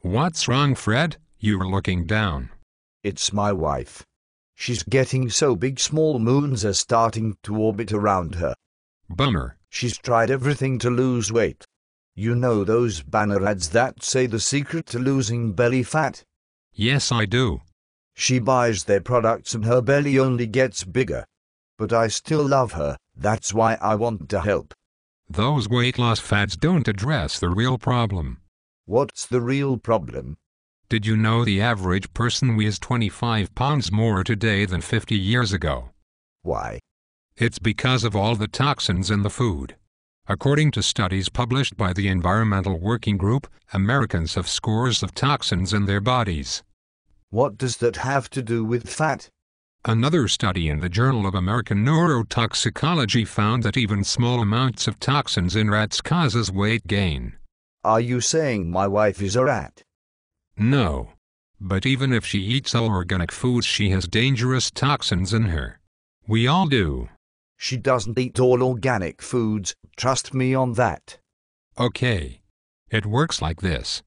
What's wrong, Fred? You're looking down. It's my wife. She's getting so big small moons are starting to orbit around her. Bummer. She's tried everything to lose weight. You know those banner ads that say the secret to losing belly fat? Yes, I do. She buys their products and her belly only gets bigger. But I still love her, that's why I want to help. Those weight loss fads don't address the real problem. What's the real problem? Did you know the average person weighs 25 pounds more today than 50 years ago? Why? It's because of all the toxins in the food. According to studies published by the Environmental Working Group, Americans have scores of toxins in their bodies. What does that have to do with fat? Another study in the Journal of American Neurotoxicology found that even small amounts of toxins in rats causes weight gain. Are you saying my wife is a rat? No. But even if she eats all organic foods, she has dangerous toxins in her. We all do. She doesn't eat all organic foods, trust me on that. Okay. It works like this.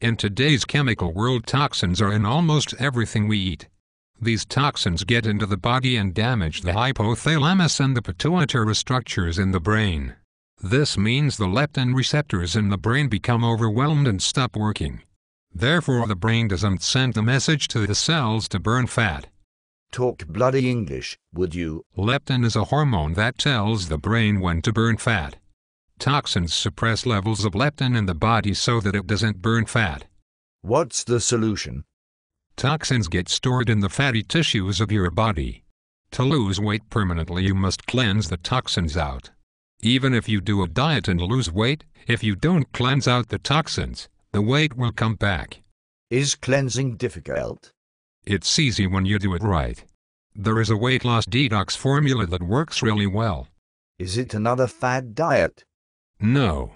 In today's chemical world, toxins are in almost everything we eat. These toxins get into the body and damage the hypothalamus and the pituitary structures in the brain. This means the leptin receptors in the brain become overwhelmed and stop working. Therefore, the brain doesn't send the message to the cells to burn fat. Talk bloody English, would you? Leptin is a hormone that tells the brain when to burn fat. Toxins suppress levels of leptin in the body so that it doesn't burn fat. What's the solution? Toxins get stored in the fatty tissues of your body. To lose weight permanently, you must cleanse the toxins out. Even if you do a diet and lose weight, if you don't cleanse out the toxins, the weight will come back. Is cleansing difficult? It's easy when you do it right. There is a weight loss detox formula that works really well. Is it another fad diet? No.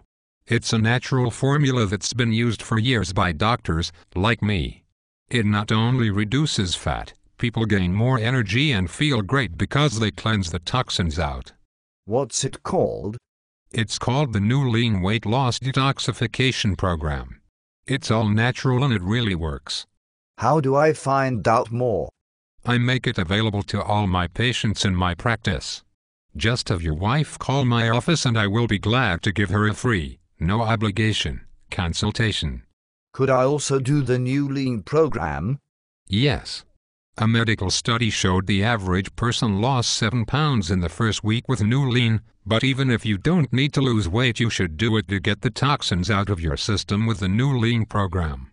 It's a natural formula that's been used for years by doctors, like me. It not only reduces fat, people gain more energy and feel great because they cleanse the toxins out. What's it called? It's called the New Lean Weight Loss Detoxification Program. It's all natural and it really works. How do I find out more? I make it available to all my patients in my practice. Just have your wife call my office and I will be glad to give her a free, no obligation, consultation. Could I also do the New Lean program? Yes. A medical study showed the average person lost 7 pounds in the first week with New Lean, but even if you don't need to lose weight, you should do it to get the toxins out of your system with the New Lean program.